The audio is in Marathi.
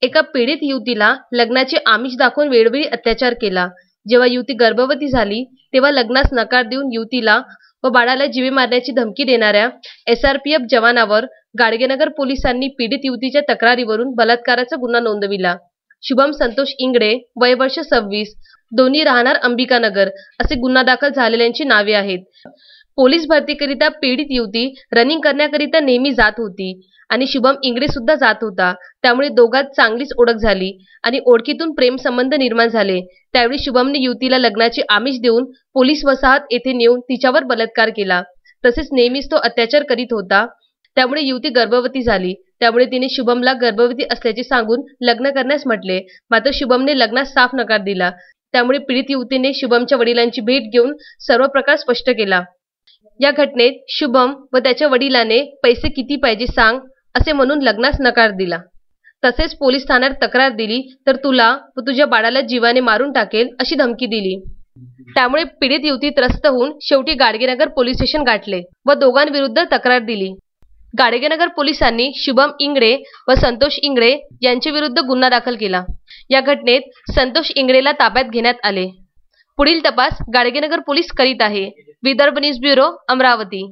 एका पीडित युवतीला लग्नाचे आमिष दाखवून वेळोवेळी अत्याचार केला। जेव्हा युवती गर्भवती झाली तेव्हा लग्नास नकार देऊन युवतीला व बाळाला जीवे मारण्याची धमकी देणाऱ्या SRPF जवानावर गाडगेनगर पोलिसांनी पीडित युवतीच्या तक्रारीवरून बलात्काराचा गुन्हा नोंदविला। शुभम संतोष इंगळे, वय वर्ष 26, दोन्ही राहणार अंबिकानगर असे गुन्हा दाखल झालेल्यांची नावे आहेत। पोलीस भरतीकरिता पीडित युवती रनिंग करण्याकरिता नेहमी जात होती आणि शुभम इंगळे सुद्धा जात होता। त्यामुळे दोघांत चांगलीच ओळख झाली आणि ओळखीतून प्रेम संबंध निर्माण झाले। त्यावेळी शुभमने युवतीला लग्नाचे आमिष देऊन पोलीस वसाहत येथे नेऊन तिच्यावर बलात्कार केला। तसेच नेहमीच तो अत्याचार करीत होता। त्यामुळे युवती गर्भवती झाली। त्यामुळे तिने शुभमला गर्भवती असल्याचे सांगून लग्न करण्यास म्हटले, मात्र शुभमने लग्नास साफ नकार दिला। त्यामुळे पीडित युवतीने शुभमच्या वडिलांची भेट घेऊन सर्व प्रकार स्पष्ट केला। या घटनेत शुभम व त्याच्या वडिलाने पैसे किती पाहिजे सांग असे म्हणून लग्नास नकार दिला। तसेच पोलीस ठाण्यात तक्रार दिली तर तुला व तुझ्या बाळाला जीवाने मारून टाकेल अशी धमकी दिली। त्यामुळे पीडित युवती त्रस्त होऊन शेवटी गाडगेनगर पोलीस स्टेशन गाठले व दोघांविरुद्ध तक्रार दिली। गाडगेनगर पोलिसांनी शुभम इंगळे व संतोष इंगळे यांच्याविरुद्ध गुन्हा दाखल केला। या घटनेत संतोष इंगळेला ताब्यात घेण्यात आले। पुढील तपास गाडगेनगर पोलीस करीत आहे। Vidarbha news bureau, Amravati.